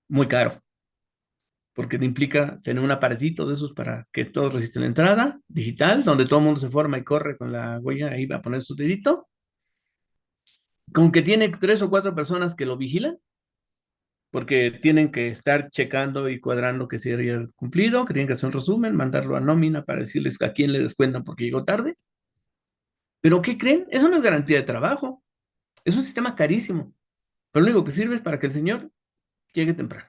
muy caro, porque implica tener un aparatito de esos para que todos registren la entrada digital, donde todo el mundo se forma y corre con la huella, ahí va a poner su dedito, con que tiene tres o cuatro personas que lo vigilan, porque tienen que estar checando y cuadrando que se haya cumplido, que tienen que hacer un resumen, mandarlo a nómina para decirles a quién le descuentan porque llegó tarde. Pero ¿qué creen? Eso no es garantía de trabajo. Es un sistema carísimo. Pero lo único que sirve es para que el señor llegue temprano.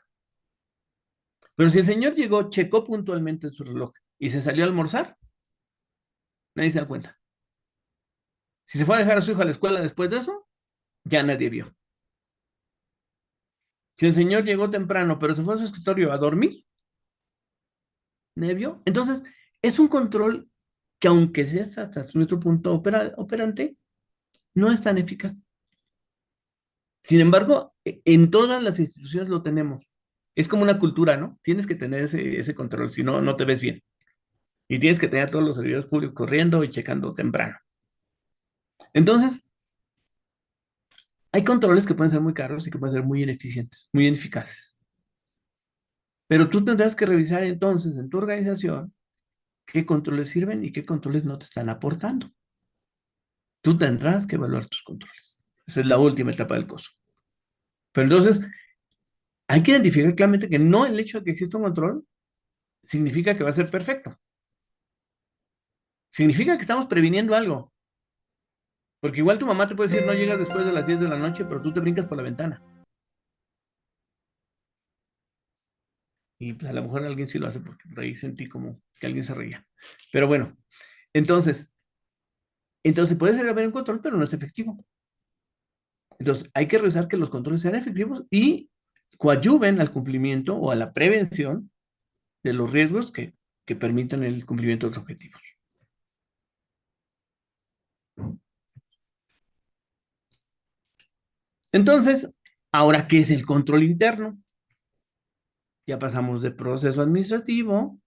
Pero si el señor llegó, checó puntualmente su reloj y se salió a almorzar, nadie se da cuenta. Si se fue a dejar a su hijo a la escuela después de eso, ya nadie vio. Si el señor llegó temprano, pero se fue a su escritorio a dormir, nadie vio. Entonces, es un control que aunque sea hasta nuestro punto operante, no es tan eficaz. Sin embargo, en todas las instituciones lo tenemos. Es como una cultura, ¿no? Tienes que tener ese control, si no, no te ves bien. Y tienes que tener a todos los servidores públicos corriendo y checando temprano. Entonces, hay controles que pueden ser muy caros y que pueden ser muy ineficientes, muy ineficaces. Pero tú tendrás que revisar entonces en tu organización qué controles sirven y qué controles no te están aportando. Tú tendrás que evaluar tus controles. Esa es la última etapa del costo. Pero entonces, hay que identificar claramente que no el hecho de que exista un control significa que va a ser perfecto. Significa que estamos previniendo algo. Porque igual tu mamá te puede decir no llegas después de las 10 de la noche, pero tú te brincas por la ventana. Y pues a lo mejor alguien sí lo hace porque por ahí sentí como que alguien se reía. Pero bueno, entonces, puede ser haber un control, pero no es efectivo. Entonces, hay que revisar que los controles sean efectivos y coadyuven al cumplimiento o a la prevención de los riesgos que permitan el cumplimiento de los objetivos. Entonces, ahora, ¿qué es el control interno? Ya pasamos de proceso administrativo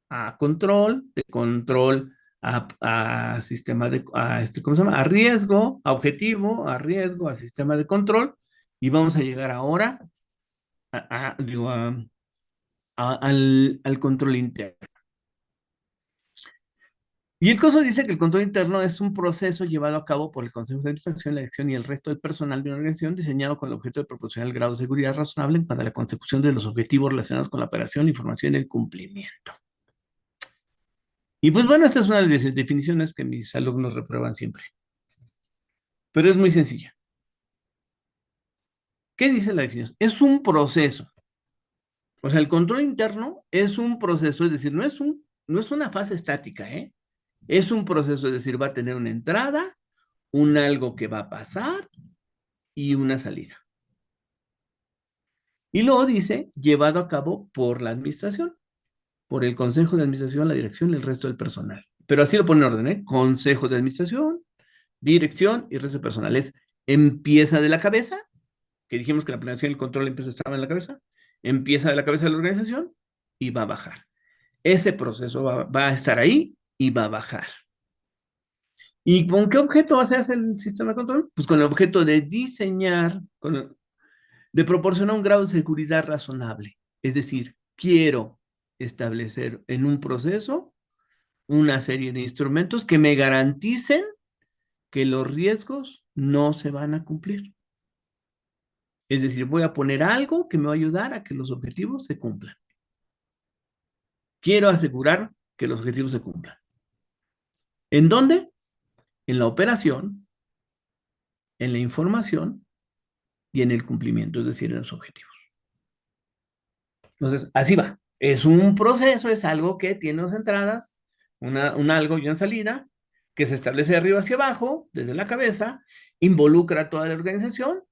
a control, de control a sistema ¿cómo se llama? A riesgo, a objetivo, a riesgo, a sistema de control, y vamos a llegar ahora digo, al control interno. Y el COSO dice que el control interno es un proceso llevado a cabo por el Consejo de Administración, la dirección y el resto del personal de una organización diseñado con el objeto de proporcionar el grado de seguridad razonable en cuanto a la consecución de los objetivos relacionados con la operación, información y el cumplimiento. Y pues bueno, esta es una de las definiciones que mis alumnos reprueban siempre, pero es muy sencilla. ¿Qué dice la definición? Es un proceso. O sea, el control interno es un proceso, es decir, no es una fase estática, ¿eh? Es un proceso, es decir, va a tener una entrada, un algo que va a pasar y una salida. Y luego dice, llevado a cabo por la administración, por el consejo de administración, la dirección y el resto del personal. Pero así lo pone en orden, ¿eh? Consejo de administración, dirección y resto de personal. Empieza de la cabeza, que dijimos que la planeación y el control estaba en la cabeza, empieza de la cabeza de la organización y va a bajar. Ese proceso va a estar ahí y va a bajar. ¿Y con qué objeto se hace el sistema de control? Pues con el objeto de diseñar, de proporcionar un grado de seguridad razonable. Es decir, quiero establecer en un proceso una serie de instrumentos que me garanticen que los riesgos no se van a cumplir. Es decir, voy a poner algo que me va a ayudar a que los objetivos se cumplan. Quiero asegurar que los objetivos se cumplan. ¿En dónde? En la operación, en la información y en el cumplimiento, es decir, en los objetivos. Entonces, así va. Es un proceso, es algo que tiene unas entradas, un algo y una salida, que se establece de arriba hacia abajo, desde la cabeza, involucra a toda la organización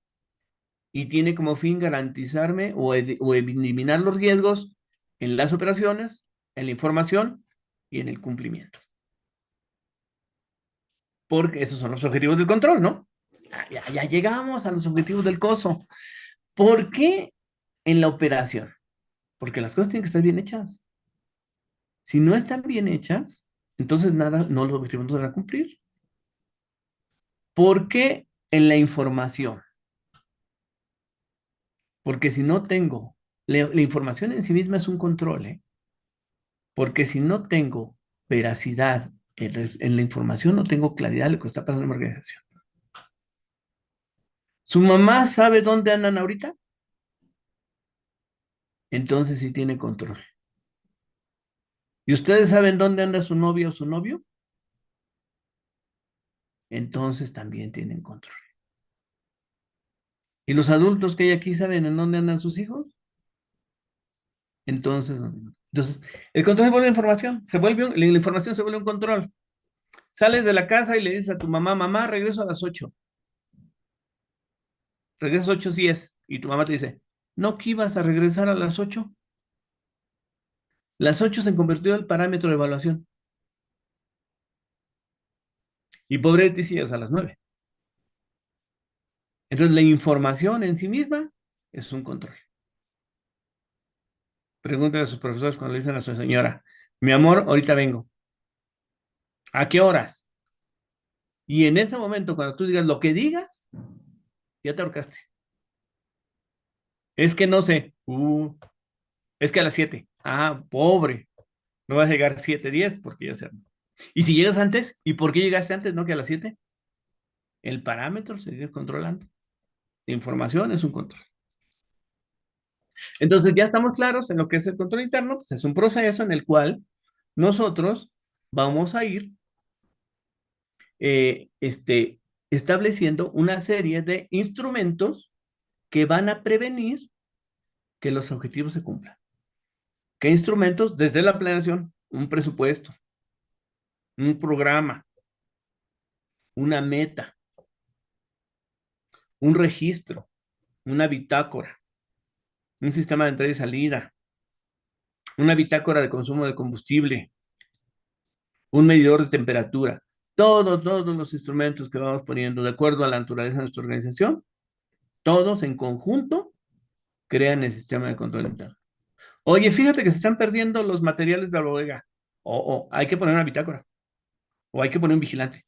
y tiene como fin garantizarme o eliminar los riesgos en las operaciones, en la información y en el cumplimiento. Porque esos son los objetivos del control, ¿no? Ya llegamos a los objetivos del COSO. ¿Por qué en la operación? Porque las cosas tienen que estar bien hechas. Si no están bien hechas, entonces nada, no los objetivos no se van a cumplir. ¿Por qué en la información? Porque si no tengo La información en sí misma es un control, ¿eh? Porque si no tengo veracidad en la información, no tengo claridad de lo que está pasando en la organización. ¿Su mamá sabe dónde andan ahorita? Entonces sí tiene control. ¿Y ustedes saben dónde anda su novia o su novio? Entonces también tienen control. ¿Y los adultos que hay aquí saben en dónde andan sus hijos? Entonces, entonces el control se vuelve información, la información se vuelve un control. Sales de la casa y le dices a tu mamá, mamá, regreso a las 8. Regresas 8 sí es. Y tu mamá te dice, no que ibas a regresar a las 8. Las 8 se convirtió en el parámetro de evaluación. Y pobre de ti si llegas a las 9. Entonces, la información en sí misma es un control. Pregúntale a sus profesores cuando le dicen a su señora, mi amor, ahorita vengo. ¿A qué horas? Y en ese momento, cuando tú digas lo que digas, ya te ahorcaste. Es que no sé. Es que a las 7. Ah, pobre. No vas a llegar a 7:10 porque ya se armó. Y si llegas antes, ¿y por qué llegaste antes, no que a las 7? El parámetro se sigue controlando. La información es un control. Entonces ya estamos claros en lo que es el control interno, pues es un proceso en el cual nosotros vamos a ir estableciendo una serie de instrumentos que van a prevenir que los objetivos se cumplan. ¿Qué instrumentos? Desde la planeación, un presupuesto, un programa, una meta, un registro, una bitácora, un sistema de entrada y salida, una bitácora de consumo de combustible, un medidor de temperatura. Todos los instrumentos que vamos poniendo de acuerdo a la naturaleza de nuestra organización, todos en conjunto crean el sistema de control interno. Oye, fíjate que se están perdiendo los materiales de la bodega. O hay que poner una bitácora. O hay que poner un vigilante.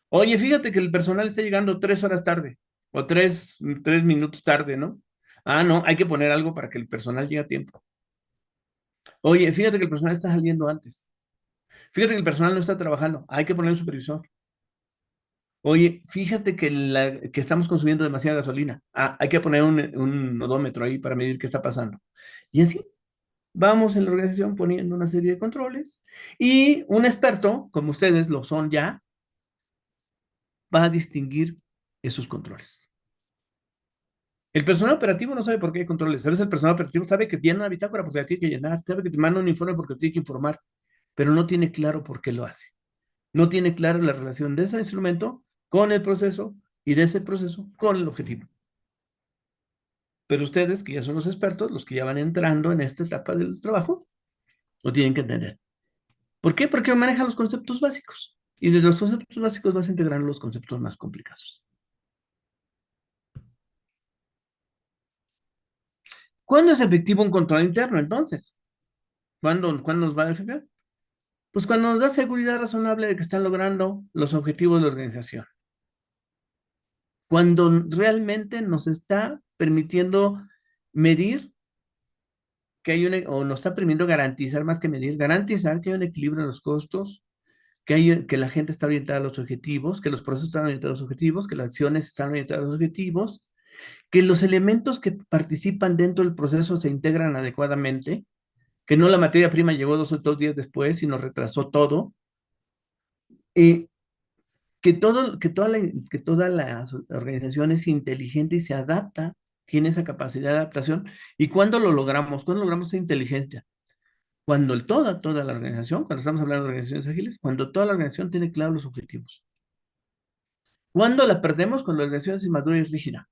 Oye, fíjate que el personal está llegando 3 horas tarde. O tres minutos tarde, ¿no? Ah, no, hay que poner algo para que el personal llegue a tiempo. Oye, fíjate que el personal está saliendo antes. Fíjate que el personal no está trabajando. Hay que poner un supervisor. Oye, fíjate que estamos consumiendo demasiada gasolina. Ah, hay que poner un odómetro ahí para medir qué está pasando. Y así vamos en la organización poniendo una serie de controles y un experto, como ustedes lo son ya, va a distinguir esos controles. El personal operativo no sabe por qué hay controles. A veces el personal operativo sabe que tiene una bitácora porque la tiene que llenar, sabe que te manda un informe porque tiene que informar, pero no tiene claro por qué lo hace. No tiene claro la relación de ese instrumento con el proceso y de ese proceso con el objetivo. Pero ustedes, que ya son los expertos, los que ya van entrando en esta etapa del trabajo, lo tienen que entender. ¿Por qué? Porque manejan los conceptos básicos. Y de los conceptos básicos vas a integrar los conceptos más complicados. ¿Cuándo es efectivo un control interno, entonces? ¿Cuándo nos va a efectuar? Pues cuando nos da seguridad razonable de que están logrando los objetivos de la organización. Cuando realmente nos está permitiendo medir que hay o nos está permitiendo garantizar más que medir, garantizar que hay un equilibrio en los costos, que la gente está orientada a los objetivos, que los procesos están orientados a los objetivos, que las acciones están orientadas a los objetivos, que los elementos que participan dentro del proceso se integran adecuadamente, que no la materia prima llegó 2 o 3 días después, sino retrasó todo, eh, que toda la organización es inteligente y se adapta, tiene esa capacidad de adaptación. ¿Y cuándo lo logramos? ¿Cuándo logramos esa inteligencia? Cuando toda la organización, cuando estamos hablando de organizaciones ágiles, cuando toda la organización tiene claros los objetivos. ¿Cuándo la perdemos? Cuando la organización es inmadura y rígida.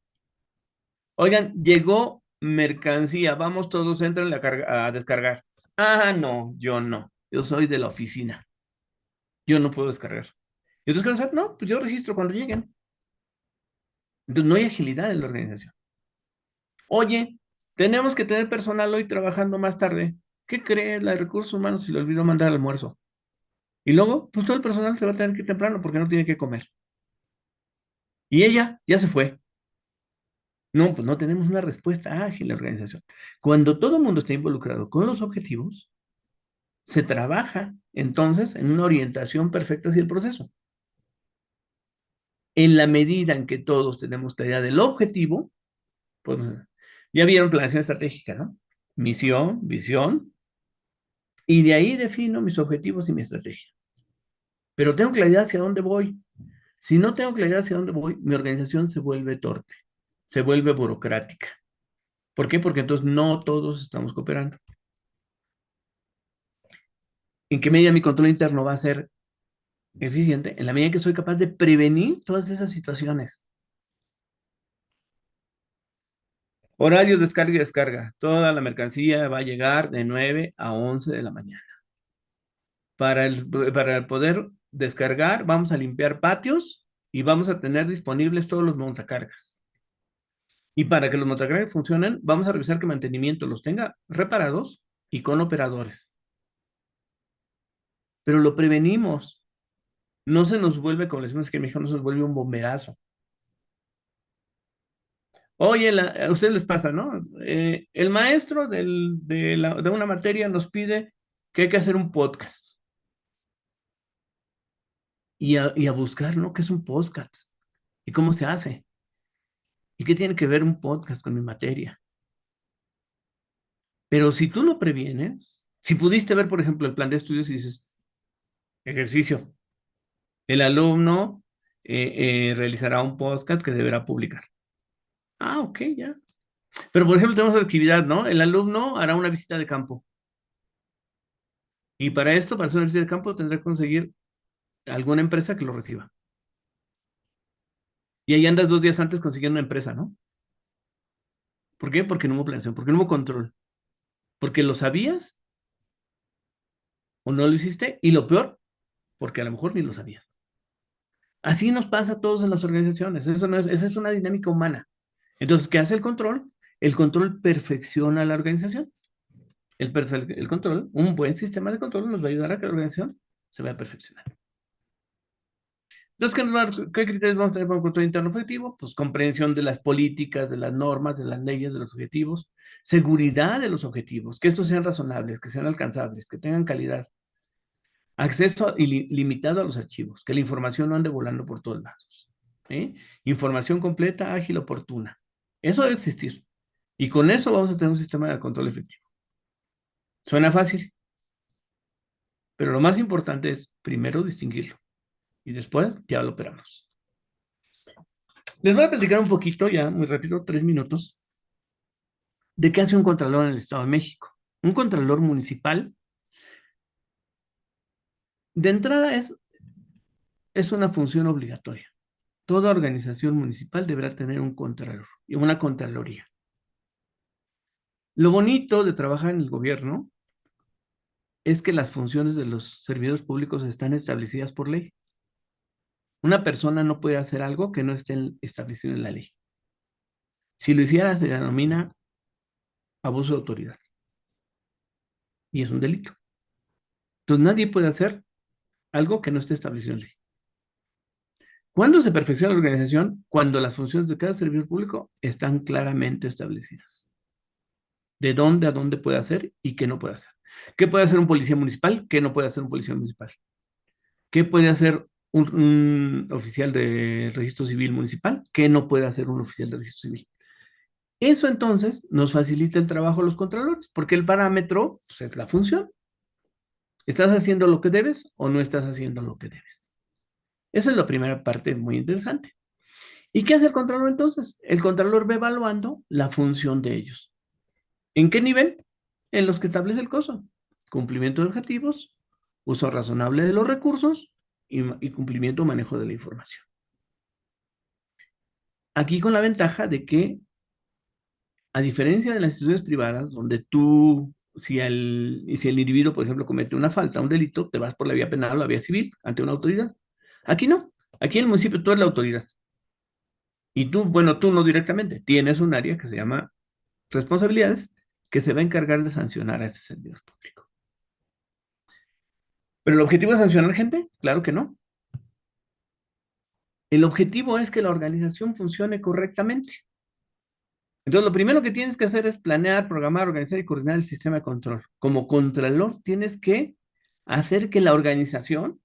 Oigan, llegó mercancía, vamos todos, entran a descargar. Ah, no, yo no. Yo soy de la oficina. Yo no puedo descargar. ¿Y entonces qué van a hacer? No, pues yo registro cuando lleguen. Entonces no hay agilidad en la organización. Oye, tenemos que tener personal hoy trabajando más tarde. ¿Qué crees? La de recursos humanos se le olvidó mandar al almuerzo. Y luego, pues todo el personal se va a tener que ir temprano porque no tiene que comer. Y ella ya se fue. No, pues no tenemos una respuesta ágil en la organización. Cuando todo el mundo está involucrado con los objetivos, se trabaja entonces en una orientación perfecta hacia el proceso. En la medida en que todos tenemos claridad del objetivo, pues ya vieron planeación estratégica, ¿no? Misión, visión, y de ahí defino mis objetivos y mi estrategia. Pero tengo claridad hacia dónde voy. Si no tengo claridad hacia dónde voy, mi organización se vuelve torpe, se vuelve burocrática. ¿Por qué? Porque entonces no todos estamos cooperando. ¿En qué medida mi control interno va a ser eficiente? En la medida que soy capaz de prevenir todas esas situaciones. Horarios de descarga y descarga. Toda la mercancía va a llegar de 9 a 11 de la mañana. Para poder descargar, vamos a limpiar patios y vamos a tener disponibles todos los montacargas. Y para que los montacargas funcionen, vamos a revisar que mantenimiento los tenga reparados y con operadores. Pero lo prevenimos. No se nos vuelve, como le decimos que en México, no se nos vuelve un bomberazo. Oye, a ustedes les pasa, ¿no? El maestro de una materia nos pide que hay que hacer un podcast y a buscar, ¿no? ¿Qué es un podcast? ¿Y cómo se hace? ¿Y qué tiene que ver un podcast con mi materia? Pero si tú lo previenes, si pudiste ver, por ejemplo, el plan de estudios y dices, ejercicio, el alumno realizará un podcast que deberá publicar. Ah, ok, ya. Pero, por ejemplo, tenemos la actividad, ¿no? El alumno hará una visita de campo. Y para esto, para hacer una visita de campo, tendrá que conseguir alguna empresa que lo reciba. Y ahí andas 2 días antes consiguiendo una empresa, ¿no? ¿Por qué? Porque no hubo planeación, porque no hubo control. Porque lo sabías o no lo hiciste. Y lo peor, porque a lo mejor ni lo sabías. Así nos pasa a todos en las organizaciones. Eso no es, esa es una dinámica humana. Entonces, ¿qué hace el control? El control perfecciona la organización. El control, un buen sistema de control nos va a ayudar a que la organización se vaya a perfeccionar. Entonces, ¿qué criterios vamos a tener para un control interno efectivo? Pues comprensión de las políticas, de las normas, de las leyes, de los objetivos, seguridad de los objetivos, que estos sean razonables, que sean alcanzables, que tengan calidad, acceso ilimitado a los archivos, que la información no ande volando por todos lados. ¿Sí? Información completa, ágil, oportuna. Eso debe existir. Y con eso vamos a tener un sistema de control efectivo. Suena fácil, pero lo más importante es primero distinguirlo y después ya lo operamos. Les voy a platicar un poquito, ya muy rápido, 3 minutos, de qué hace un contralor en el Estado de México. Un contralor municipal, de entrada, es una función obligatoria. Toda organización municipal deberá tener un contralor y una contraloría. Lo bonito de trabajar en el gobierno es que las funciones de los servidores públicos están establecidas por ley. Una persona no puede hacer algo que no esté establecido en la ley. Si lo hiciera, se denomina abuso de autoridad y es un delito. Entonces, nadie puede hacer algo que no esté establecido en ley. ¿Cuándo se perfecciona la organización? Cuando las funciones de cada servidor público están claramente establecidas. De dónde a dónde puede hacer y qué no puede hacer. ¿Qué puede hacer un policía municipal? ¿Qué no puede hacer un policía municipal? ¿Qué puede hacer un oficial de registro civil municipal? ¿Qué no puede hacer un oficial de registro civil? Eso entonces nos facilita el trabajo a los contralores, porque el parámetro pues, es la función. ¿Estás haciendo lo que debes o no estás haciendo lo que debes? Esa es la primera parte muy interesante. ¿Y qué hace el contralor entonces? El contralor va evaluando la función de ellos. ¿En qué nivel? En los que establece el COSO. Cumplimiento de objetivos, uso razonable de los recursos y cumplimiento o manejo de la información. Aquí con la ventaja de que, a diferencia de las instituciones privadas, donde tú, si el individuo, por ejemplo, comete una falta, un delito, te vas por la vía penal o la vía civil ante una autoridad. Aquí no. Aquí en el municipio tú eres la autoridad. Y tú, bueno, tú no directamente, tienes un área que se llama responsabilidades que se va a encargar de sancionar a ese servidor público. ¿Pero el objetivo es sancionar gente? Claro que no. El objetivo es que la organización funcione correctamente. Entonces, lo primero que tienes que hacer es planear, programar, organizar y coordinar el sistema de control. Como contralor, tienes que hacer que la organización,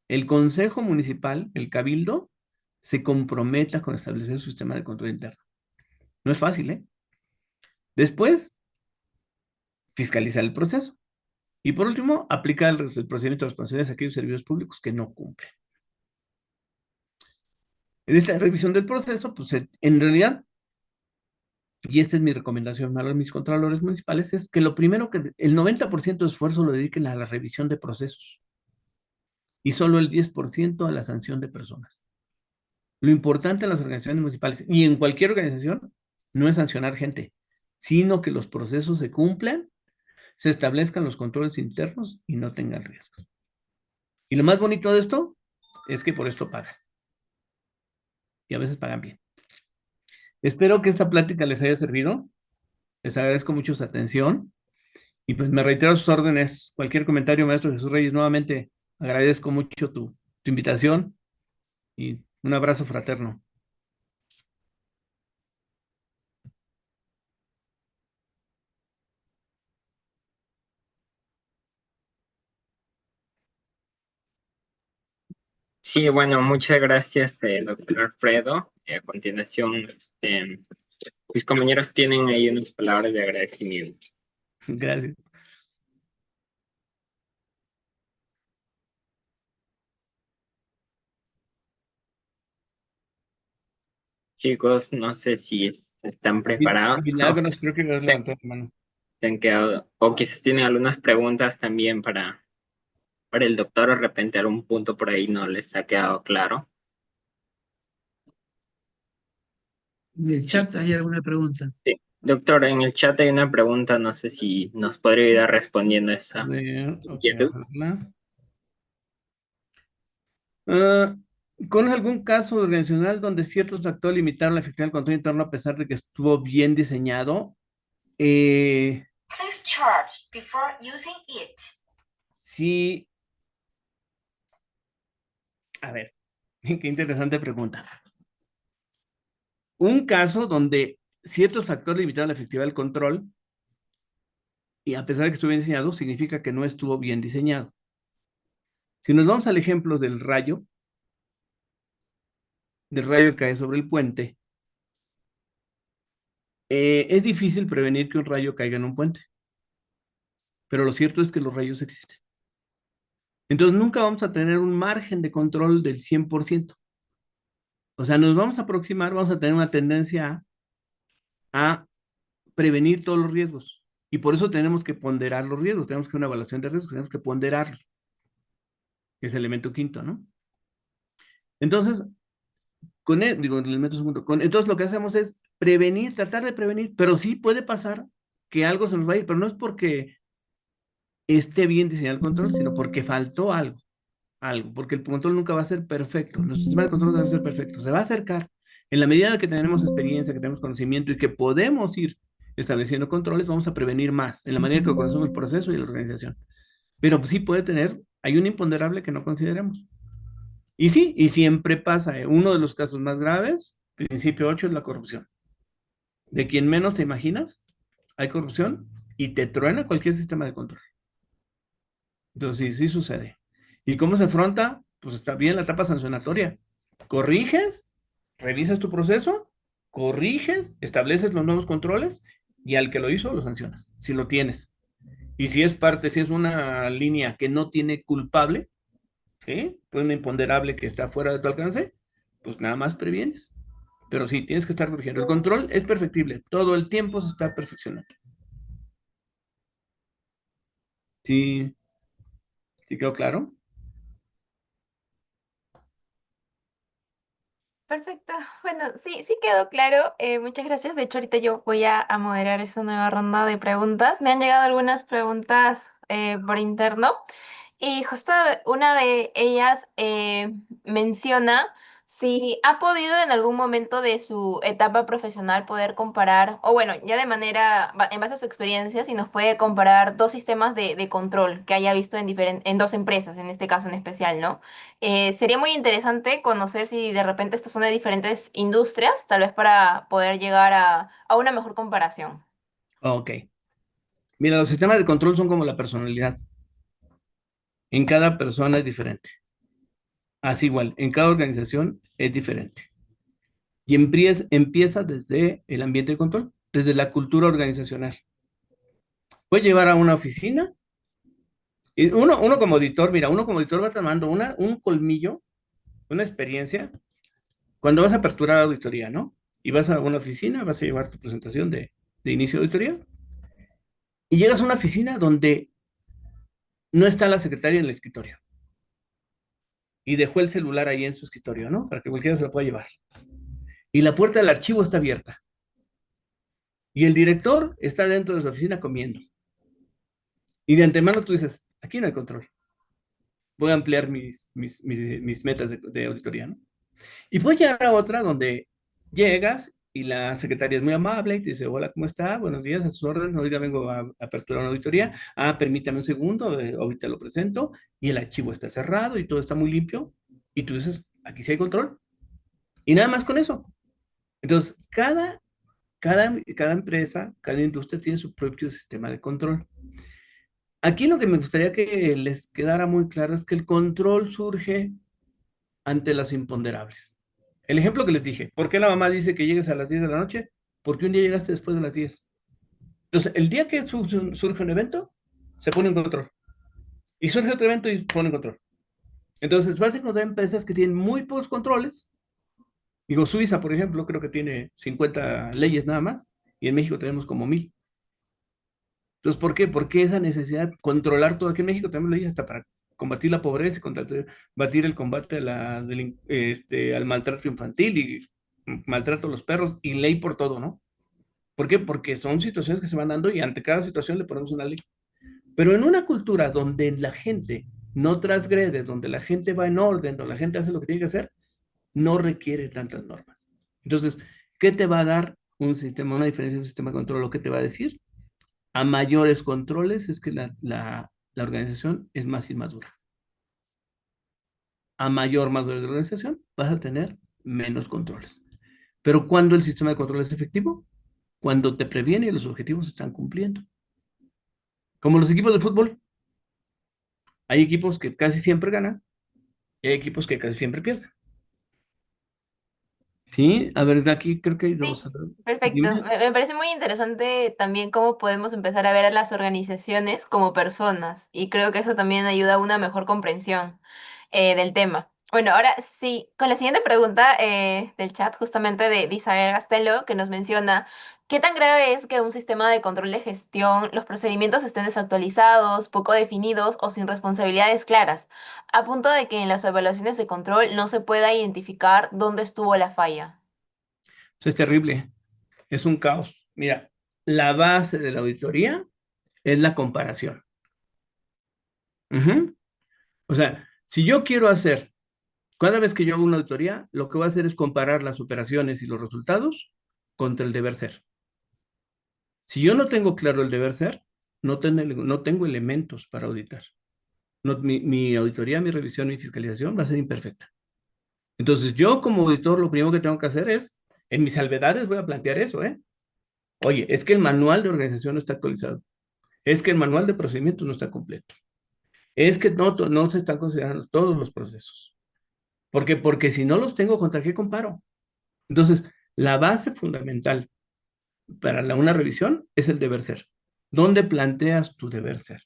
el consejo municipal, el cabildo, se comprometa con establecer su sistema de control interno. No es fácil, ¿eh? Después, fiscalizar el proceso. Y por último, aplicar el procedimiento de responsabilidades a aquellos servicios públicos que no cumplen. En esta revisión del proceso, pues en realidad, y esta es mi recomendación a mis contralores municipales, es que lo primero que el 90% de esfuerzo lo dediquen a la revisión de procesos y solo el 10% a la sanción de personas. Lo importante en las organizaciones municipales y en cualquier organización no es sancionar gente, sino que los procesos se cumplan, se establezcan los controles internos y no tengan riesgos. Y lo más bonito de esto es que por esto pagan. Y a veces pagan bien. Espero que esta plática les haya servido. Les agradezco mucho su atención. Y pues me reitero sus órdenes. Cualquier comentario, maestro Jesús Reyes, nuevamente agradezco mucho tu invitación y un abrazo fraterno. Sí, bueno, muchas gracias, doctor Alfredo. A continuación, mis compañeros tienen ahí unas palabras de agradecimiento. Gracias. Chicos, no sé si están preparados Milagros, creo que has se levantado la mano. se han quedado, o quizás tienen algunas preguntas también para el doctor, o de repente algún punto por ahí no les ha quedado claro. En el chat hay alguna pregunta. Sí. Doctor, en el chat hay una pregunta, no sé si nos podría ayudar respondiendo a A esa ver, ok, inquietud. vamos a verla. Ah, ¿conoce algún caso organizacional donde ciertos factores limitaron la efectividad del control interno a pesar de que estuvo bien diseñado? Please charge before using it. Sí, a ver, qué interesante pregunta. Un caso donde ciertos factores limitaron la efectividad del control y a pesar de que estuvo bien diseñado, significa que no estuvo bien diseñado. Si nos vamos al ejemplo del rayo que cae sobre el puente, es difícil prevenir que un rayo caiga en un puente, pero lo cierto es que los rayos existen. Entonces nunca vamos a tener un margen de control del 100%. O sea, nos vamos a aproximar, vamos a tener una tendencia a prevenir todos los riesgos. Y por eso tenemos que ponderar los riesgos, tenemos que hacer una evaluación de riesgos, tenemos que ponderarlos, que es el elemento quinto, ¿no? Entonces, digo, el elemento segundo, entonces lo que hacemos es prevenir, tratar de prevenir, pero sí puede pasar que algo se nos va a ir, pero no es porque esté bien diseñado el control, sino porque faltó algo, porque el control nunca va a ser perfecto, nuestro sistema de control no va a ser perfecto, se va a acercar. En la medida que tenemos experiencia, que tenemos conocimiento y que podemos ir estableciendo controles, vamos a prevenir más, en la medida que conocemos el proceso y la organización. Pero sí puede tener, hay un imponderable que no consideremos. Y sí, y siempre pasa, ¿eh? Uno de los casos más graves, principio 8 es la corrupción. De quien menos te imaginas, hay corrupción y te truena cualquier sistema de control. Entonces, sí, sí sucede. ¿Y cómo se afronta? Pues está bien la etapa sancionatoria. Corriges, revisas tu proceso, corriges, estableces los nuevos controles y al que lo hizo lo sancionas, si lo tienes. Y si es parte, si es una línea que no tiene culpable, ¿sí? Pues un imponderable que está fuera de tu alcance, pues nada más previenes. Pero sí, tienes que estar corrigiendo. El control es perfectible, todo el tiempo se está perfeccionando. Sí, sí quedó claro. Perfecto. Bueno, sí, sí quedó claro. Muchas gracias. De hecho, ahorita yo voy a moderar esta nueva ronda de preguntas. Me han llegado algunas preguntas por interno y justo una de ellas menciona si ha podido en algún momento de su etapa profesional poder comparar, o bueno, ya de manera, en base a su experiencia, si nos puede comparar dos sistemas de control que haya visto en dos empresas, en este caso en especial, ¿no? Sería muy interesante conocer si de repente estas son de diferentes industrias, tal vez para poder llegar a una mejor comparación. Ok. Mira, los sistemas de control son como la personalidad. En cada persona es diferente. Así igual, en cada organización es diferente. Y empieza desde el ambiente de control, desde la cultura organizacional. Puedes llevar a una oficina y uno como auditor, mira, uno como auditor vas armando un colmillo, una experiencia, cuando vas a aperturar auditoría, ¿no? Y vas a una oficina, vas a llevar tu presentación de inicio de auditoría y llegas a una oficina donde no está la secretaria en el escritorio y dejó el celular ahí en su escritorio, ¿no? Para que cualquiera se lo pueda llevar. Y la puerta del archivo está abierta. Y el director está dentro de su oficina comiendo. Y de antemano tú dices, aquí no hay control. Voy a ampliar mis metas de auditoría, ¿no? Y puedes llegar a otra donde llegas y la secretaria es muy amable y te dice, hola, ¿cómo está? Buenos días, a sus órdenes. Ahorita vengo a aperturar una auditoría. Ah, permítame un segundo, ahorita lo presento. Y el archivo está cerrado y todo está muy limpio. Y tú dices, aquí sí hay control. Y nada más con eso. Entonces, cada empresa, cada industria tiene su propio sistema de control. Aquí lo que me gustaría que les quedara muy claro es que el control surge ante las imponderables. El ejemplo que les dije, ¿por qué la mamá dice que llegues a las 10 de la noche? Porque un día llegaste después de las 10. Entonces, el día que surge un evento, se pone en control. Y surge otro evento y se pone en control. Entonces, vas a encontrar empresas que tienen muy pocos controles. Digo, Suiza, por ejemplo, creo que tiene 50 leyes nada más, y en México tenemos como 1000. Entonces, ¿por qué? Porque esa necesidad de controlar todo. Aquí en México tenemos leyes hasta para combatir la pobreza y combatir el combate al maltrato infantil y maltrato a los perros y ley por todo, ¿no? ¿Por qué? Porque son situaciones que se van dando y ante cada situación le ponemos una ley. Pero en una cultura donde la gente no transgrede, donde la gente va en orden, donde la gente hace lo que tiene que hacer, no requiere tantas normas. Entonces, ¿qué te va a dar un sistema, una diferencia de un sistema de control? ¿Lo que te va a decir? A mayores controles es que la organización es más inmadura. A mayor madurez de la organización vas a tener menos controles. Pero cuando el sistema de control es efectivo, cuando te previene y los objetivos se están cumpliendo. Como los equipos de fútbol, hay equipos que casi siempre ganan y hay equipos que casi siempre pierden. Sí, a ver, de aquí creo que hay dos. Sí, perfecto. Dime. Me parece muy interesante también cómo podemos empezar a ver a las organizaciones como personas y creo que eso también ayuda a una mejor comprensión del tema. Bueno, ahora sí, con la siguiente pregunta del chat justamente de Isabel Gastelo que nos menciona, ¿qué tan grave es que un sistema de control de gestión, los procedimientos estén desactualizados, poco definidos o sin responsabilidades claras, a punto de que en las evaluaciones de control no se pueda identificar dónde estuvo la falla? Eso es terrible, es un caos. Mira, la base de la auditoría es la comparación. Ujú. O sea, si yo quiero hacer, cada vez que yo hago una auditoría, lo que voy a hacer es comparar las operaciones y los resultados contra el deber ser. Si yo no tengo claro el deber ser, no tengo elementos para auditar. Mi auditoría, mi revisión, mi fiscalización va a ser imperfecta. Entonces, yo como auditor, lo primero que tengo que hacer es, en mis salvedades voy a plantear eso, ¿eh? Oye, es que el manual de organización no está actualizado. Es que el manual de procedimientos no está completo. Es que no se están considerando todos los procesos. ¿Por qué? Porque si no los tengo, ¿contra qué comparo? Entonces, la base fundamental para una revisión es el deber ser. ¿Dónde planteas tu deber ser?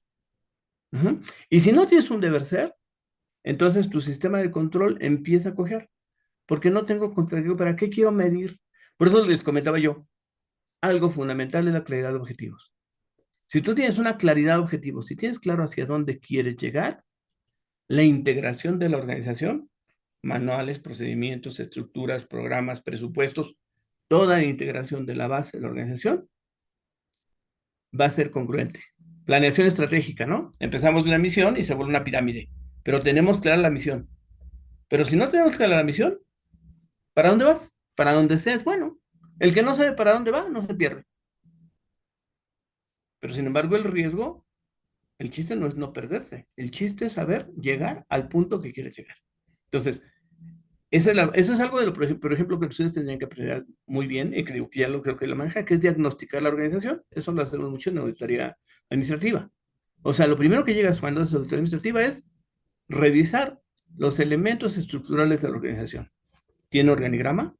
Ujú. Y si no tienes un deber ser, entonces tu sistema de control empieza a coger. Porque no tengo contra qué, ¿para qué quiero medir? Por eso les comentaba yo, algo fundamental es la claridad de objetivos. Si tú tienes una claridad de objetivos, si tienes claro hacia dónde quieres llegar, la integración de la organización, manuales, procedimientos, estructuras, programas, presupuestos, toda la integración de la base de la organización va a ser congruente. Planeación estratégica, ¿no? Empezamos de una misión y se vuelve una pirámide, pero tenemos clara la misión. Pero si no tenemos clara la misión, ¿Para dónde vas? Para donde sea es bueno. El que no sabe para dónde va, no se pierde. Pero sin embargo, el riesgo, el chiste no es no perderse. El chiste es saber llegar al punto que quieres llegar. Entonces, eso es algo de lo, por ejemplo, que ustedes tendrían que aprender muy bien, y creo que ya lo creo que lo maneja, que es diagnosticar la organización. Eso lo hacemos mucho en auditoría administrativa. O sea, lo primero que llegas cuando haces auditoría administrativa es revisar los elementos estructurales de la organización. ¿Tiene organigrama?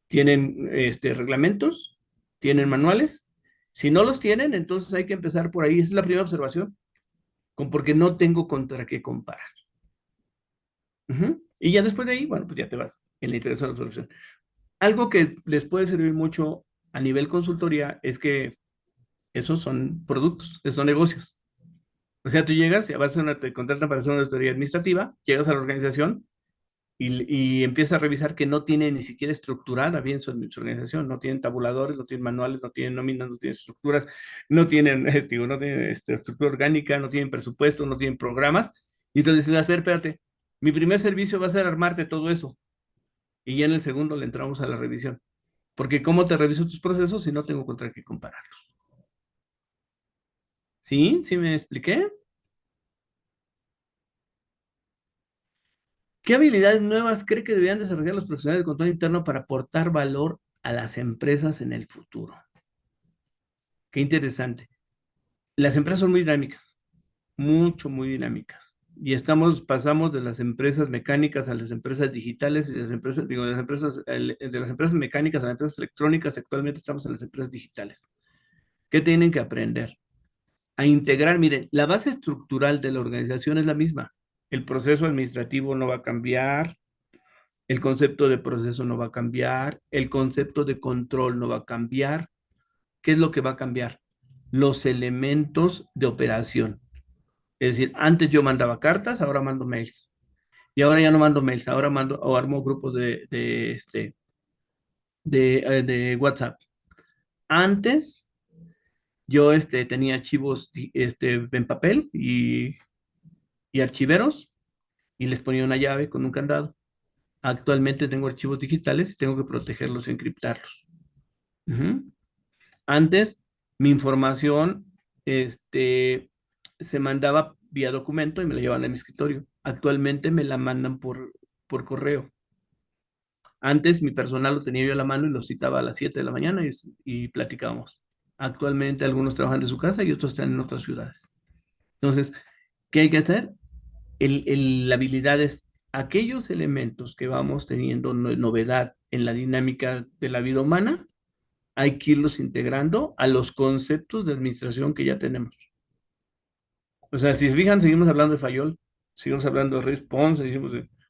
¿Tienen reglamentos? ¿Tienen manuales? Si no los tienen, entonces hay que empezar por ahí. Esa es la primera observación, porque no tengo contra qué comparar. Y ya después de ahí, bueno, pues ya te vas en la interés de la observación. Algo que les puede servir mucho a nivel consultoría es que esos son productos, esos son negocios. O sea, tú llegas, te contratan para hacer una auditoría administrativa, llegas a la organización y empiezas a revisar que no tiene ni siquiera estructurada bien su organización, no tienen tabuladores, no tienen manuales, no tienen nóminas, no tienen estructuras, no tienen, no tienen estructura orgánica, no tienen presupuesto, no tienen programas. Y entonces dices, a ver, espérate, mi primer servicio va a ser armarte todo eso. Y ya en el segundo le entramos a la revisión. Porque ¿cómo te reviso tus procesos si no tengo contra qué compararlos? ¿Sí? ¿Sí me expliqué? ¿Qué habilidades nuevas cree que deberían desarrollar los profesionales de control interno para aportar valor a las empresas en el futuro? Qué interesante. Las empresas son muy dinámicas, muy dinámicas. Y pasamos de las empresas mecánicas a las empresas digitales y de las empresas, digo, de las empresas mecánicas a las empresas electrónicas. Actualmente estamos en las empresas digitales. ¿Qué tienen que aprender? A integrar, miren, la base estructural de la organización es la misma. El proceso administrativo no va a cambiar, el concepto de proceso no va a cambiar, el concepto de control no va a cambiar. ¿Qué es lo que va a cambiar? Los elementos de operación. Es decir, antes yo mandaba cartas, ahora mando mails. Y ahora ya no mando mails, ahora mando o armo grupos de WhatsApp. Antes yo tenía archivos en papel y archiveros y les ponía una llave con un candado. Actualmente tengo archivos digitales y tengo que protegerlos y encriptarlos. Antes, mi información se mandaba vía documento y me la llevaban a mi escritorio. Actualmente me la mandan por correo. Antes, mi personal lo tenía yo a la mano y lo citaba a las 7 de la mañana y platicábamos. Actualmente, algunos trabajan de su casa y otros están en otras ciudades. Entonces, ¿qué hay que hacer? La habilidad es aquellos elementos que vamos teniendo novedad en la dinámica de la vida humana, hay que irlos integrando a los conceptos de administración que ya tenemos. O sea, si se fijan, seguimos hablando de Fayol, seguimos hablando de Ruiz Ponce,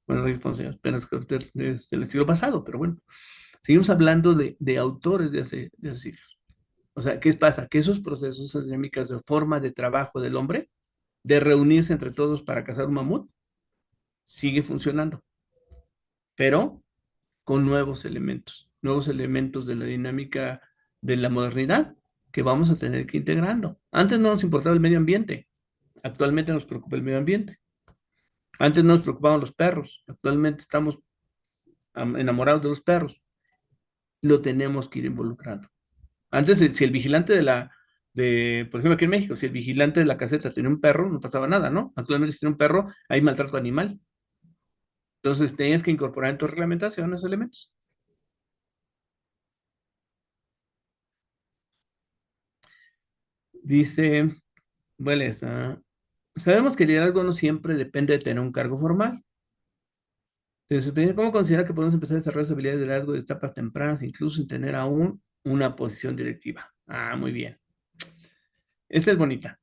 bueno, Ruiz Ponce apenas es del siglo pasado, pero bueno, seguimos hablando de autores de hace siglos. O sea, ¿qué pasa? Que esos procesos, esas dinámicas de forma de trabajo del hombre, de reunirse entre todos para cazar un mamut, sigue funcionando, pero con nuevos elementos de la dinámica de la modernidad que vamos a tener que ir integrando. Antes no nos importaba el medio ambiente, actualmente nos preocupa el medio ambiente. Antes no nos preocupaban los perros, actualmente estamos enamorados de los perros. Lo tenemos que ir involucrando. Antes, si el vigilante por ejemplo, aquí en México, si el vigilante de la caseta tenía un perro, no pasaba nada, ¿no? Actualmente, si tiene un perro, hay maltrato animal. Entonces, tenías que incorporar en tu reglamentación esos elementos. Dice, bueno, sabemos que el liderazgo no siempre depende de tener un cargo formal. Entonces, ¿cómo considera que podemos empezar a desarrollar habilidades de liderazgo de etapas tempranas, incluso sin tener aún una posición directiva? Ah, muy bien. Esta es bonita.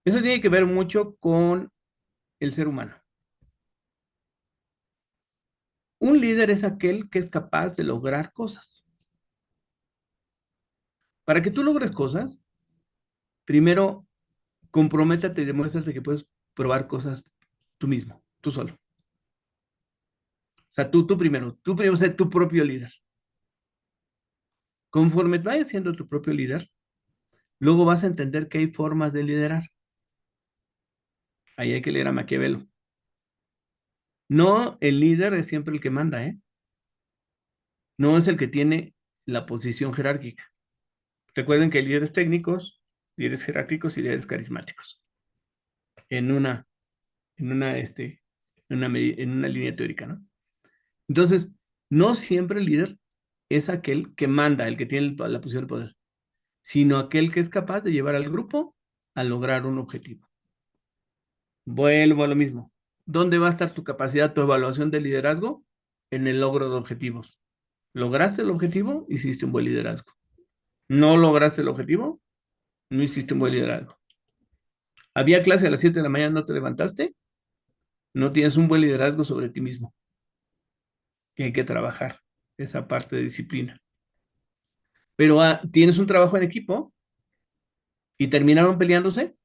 Eso tiene que ver mucho con el ser humano. Un líder es aquel que es capaz de lograr cosas. Para que tú logres cosas, primero comprométate y demuéstrate que puedes probar cosas tú mismo, tú solo. O sea, tú primero sé tu propio líder. Conforme vayas siendo tu propio líder, luego vas a entender que hay formas de liderar. Ahí hay que leer a Maquiavelo. No, el líder es siempre el que manda, ¿eh? no es el que tiene la posición jerárquica. Recuerden que hay líderes técnicos, líderes jerárquicos y líderes carismáticos en una, en una línea teórica, ¿no? Entonces, no siempre el líder es aquel que manda, el que tiene la posición de poder, sino aquel que es capaz de llevar al grupo a lograr un objetivo. Vuelvo a lo mismo. ¿Dónde va a estar tu capacidad, tu evaluación de liderazgo? En el logro de objetivos. ¿Lograste el objetivo? Hiciste un buen liderazgo. ¿No lograste el objetivo? No hiciste un buen liderazgo. ¿Había clase a las 7 de la mañana, no te levantaste? No tienes un buen liderazgo sobre ti mismo. Y hay que trabajar esa parte de disciplina. Pero tienes un trabajo en equipo y terminaron peleándose,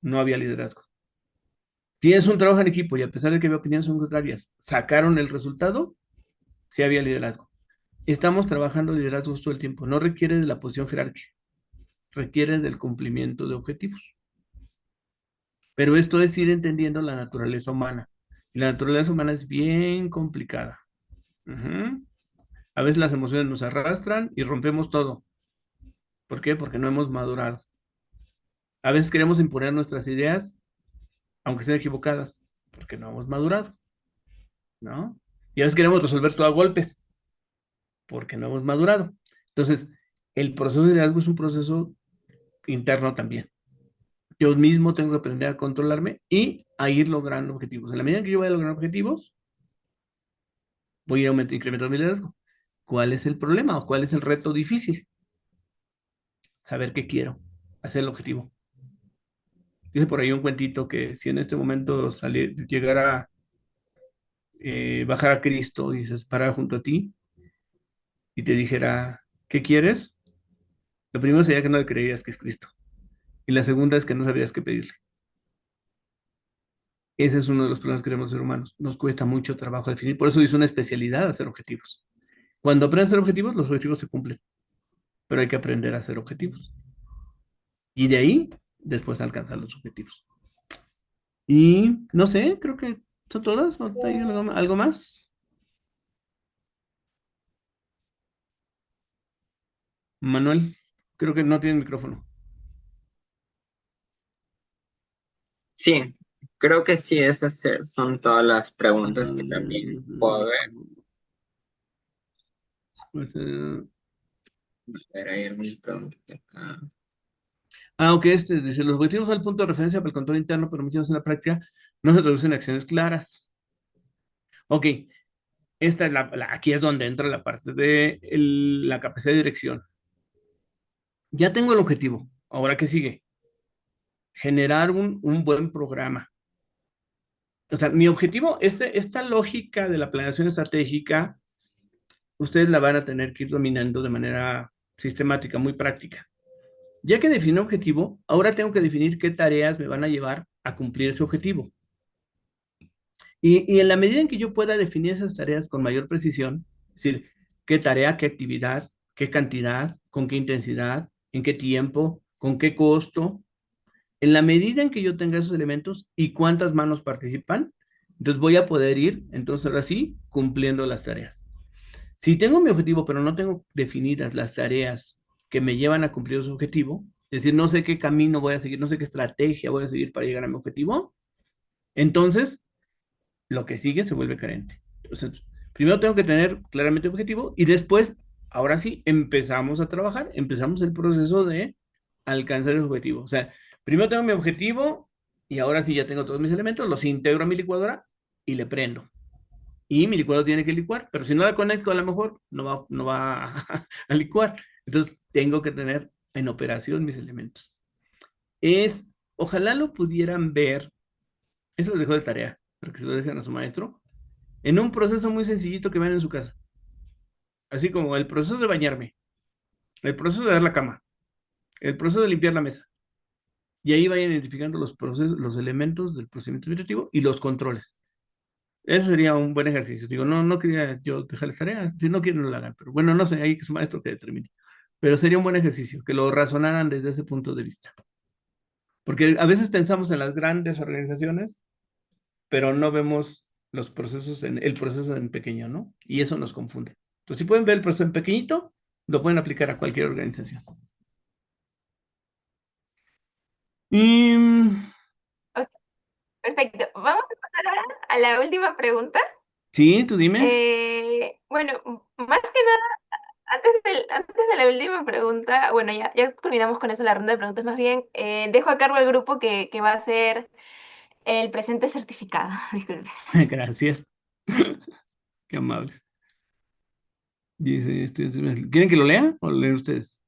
no había liderazgo. Tienes un trabajo en equipo y a pesar de que había opiniones contrarias, sacaron el resultado, sí había liderazgo. Estamos trabajando liderazgos todo el tiempo. No requiere de la posición jerárquica, requiere del cumplimiento de objetivos. Pero esto es ir entendiendo la naturaleza humana. Y la naturaleza humana es bien complicada. A veces las emociones nos arrastran y rompemos todo. ¿Por qué? Porque no hemos madurado. A veces queremos imponer nuestras ideas, aunque sean equivocadas, porque no hemos madurado, ¿no? Y a veces queremos resolver todo a golpes, porque no hemos madurado. Entonces, el proceso de liderazgo es un proceso interno también. Yo mismo tengo que aprender a controlarme y a ir logrando objetivos. En la medida en que yo vaya logrando objetivos, voy a ir incrementando mi liderazgo. ¿Cuál es el problema o cuál es el reto difícil? Saber qué quiero, hacer el objetivo. Dice por ahí un cuentito que si en este momento llegara bajar a Cristo y se parara junto a ti y te dijera, ¿qué quieres? Lo primero sería que no le creerías que es Cristo. Y la segunda es que no sabrías qué pedirle. Ese es uno de los problemas que tenemos los seres humanos. Nos cuesta mucho trabajo definir. Por eso es una especialidad hacer objetivos. Cuando aprendes a hacer objetivos, los objetivos se cumplen. Pero hay que aprender a hacer objetivos. Y de ahí, después alcanzar los objetivos. Y no sé, creo que son todas. ¿No hay algo más? Manuel, creo que no tiene micrófono. Sí, creo que sí, esas son todas las preguntas que también puedo ver. Pues, A ver, hay alguna pregunta acá. ok, dice, los objetivos al punto de referencia para el control interno permitidos en la práctica no se traducen en acciones claras. Ok, esta es aquí es donde entra la parte de la capacidad de dirección. Ya tengo el objetivo. Ahora, ¿qué sigue? Generar un buen programa. O sea, mi objetivo, esta lógica de la planeación estratégica, ustedes la van a tener que ir dominando de manera sistemática, muy práctica. Ya que definí un objetivo, ahora tengo que definir qué tareas me van a llevar a cumplir ese objetivo. Y en la medida en que yo pueda definir esas tareas con mayor precisión, es decir, qué tarea, qué actividad, qué cantidad, con qué intensidad, en qué tiempo, con qué costo, en la medida en que yo tenga esos elementos y cuántas manos participan, entonces voy a poder ir, entonces ahora sí, cumpliendo las tareas. Si tengo mi objetivo, pero no tengo definidas las tareas que me llevan a cumplir ese objetivo, es decir, no sé qué camino voy a seguir, no sé qué estrategia voy a seguir para llegar a mi objetivo, entonces lo que sigue se vuelve carente. Entonces, primero tengo que tener claramente objetivo y después, ahora sí, empezamos a trabajar, empezamos el proceso de alcanzar el objetivo. O sea, primero tengo mi objetivo y ahora sí ya tengo todos mis elementos, los integro a mi licuadora y le prendo. Y mi licuadora tiene que licuar, pero si no la conecto a lo mejor no va a licuar. Entonces, tengo que tener en operación mis elementos. Ojalá lo pudieran ver, eso lo dejo de tarea, para que se lo dejen a su maestro, en un proceso muy sencillito que ven en su casa. Así como el proceso de bañarme, el proceso de dar la cama, el proceso de limpiar la mesa. Y ahí vayan identificando los procesos, los elementos del procedimiento administrativo y los controles. Eso sería un buen ejercicio. Digo, no quería yo dejarles tarea. Si no quieren, no lo hagan. Pero bueno, no sé, ahí que su maestro que determine. Pero sería un buen ejercicio, que lo razonaran desde ese punto de vista. Porque a veces pensamos en las grandes organizaciones, pero no vemos el proceso en pequeño, ¿no? Y eso nos confunde. Entonces, si pueden ver el proceso en pequeñito, lo pueden aplicar a cualquier organización. Y Ok, perfecto. Vamos a pasar ahora a la última pregunta. sí, tú dime. Bueno, más que nada, antes de la última pregunta, bueno, ya terminamos con eso la ronda de preguntas. Más bien, dejo a cargo al grupo que va a hacer el presente certificado. Disculpe. Gracias. Qué amables. Dice, ¿quieren que lo lea o lo leen ustedes?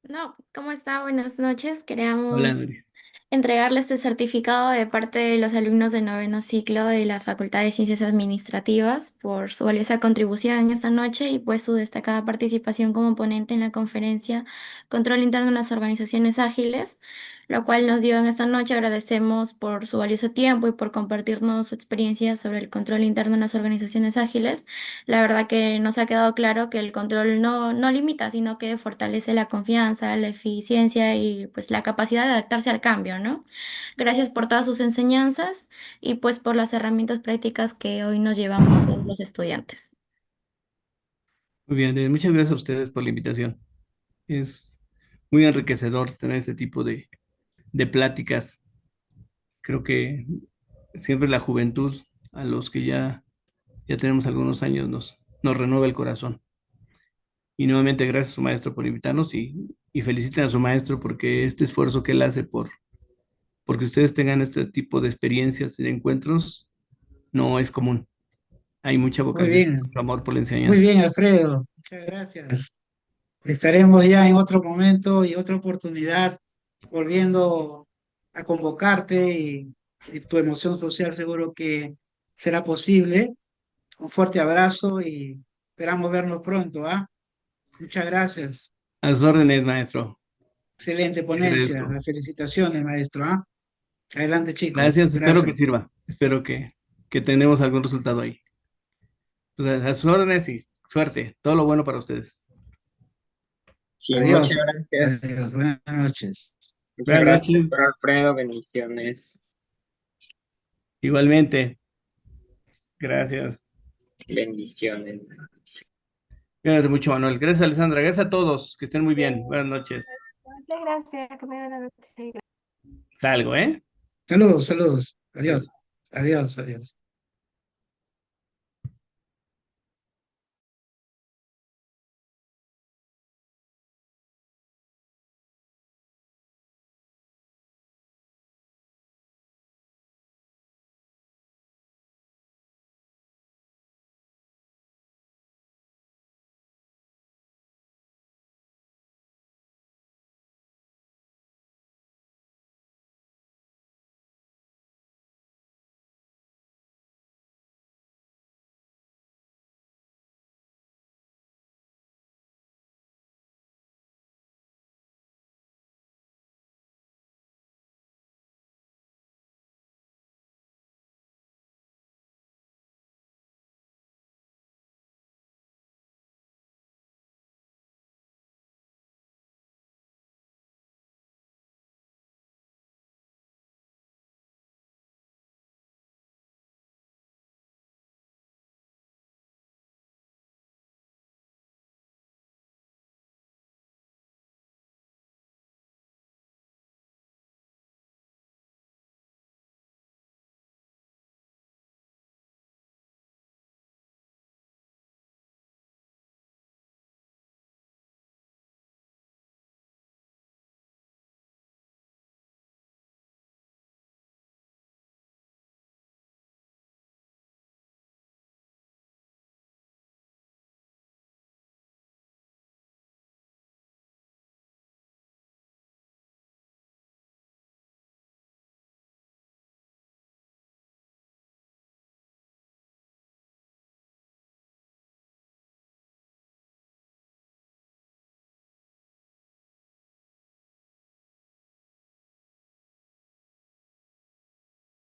No, ¿cómo está? Buenas noches. Hola, Queríamos Nuria. entregarle este certificado de parte de los alumnos del noveno ciclo de la Facultad de Ciencias Administrativas por su valiosa contribución en esta noche y pues su destacada participación como ponente en la conferencia Control Interno en las Organizaciones Ágiles, lo cual nos dio en esta noche. Agradecemos por su valioso tiempo y por compartirnos su experiencia sobre el control interno en las organizaciones ágiles. La verdad que nos ha quedado claro que el control no limita, sino que fortalece la confianza, la eficiencia y pues la capacidad de adaptarse al cambio, ¿no? Gracias por todas sus enseñanzas y pues por las herramientas prácticas que hoy nos llevamos todos los estudiantes. Muy bien, muchas gracias a ustedes por la invitación. Es muy enriquecedor tener este tipo de pláticas. Creo que siempre la juventud, a los que ya tenemos algunos años, nos renueva el corazón. Y nuevamente gracias a su maestro por invitarnos y feliciten a su maestro porque este esfuerzo que él hace porque ustedes tengan este tipo de experiencias y de encuentros no es común. Hay mucha Muy vocación, bien, mucho amor por la muy enseñanza. bien, Alfredo. Muchas gracias. Estaremos ya en otro momento y otra oportunidad volviendo a convocarte y tu emoción social seguro que será posible. Un fuerte abrazo y esperamos vernos pronto, ¿ah? Muchas gracias. A sus órdenes, maestro. Excelente Te ponencia. agradezco. Las felicitaciones, maestro, ¿ah? Adelante, chicos. Gracias, espero que Gracias. sirva. Espero que tenemos algún resultado ahí. Pues a sus órdenes y suerte. Todo lo bueno para ustedes. Sí, muchas Adiós. gracias. Adiós. Buenas noches. Muchas Buenas gracias, noches. doctor Alfredo. Bendiciones. Igualmente. Gracias. Bendiciones. Cuídate mucho, Manuel. Gracias, Alessandra. Gracias a todos. Que estén muy bien. Buenas noches. Muchas gracias. Que tengan una noche. Salgo, ¿eh? Saludos, saludos. Adiós. Adiós. Adiós, adiós.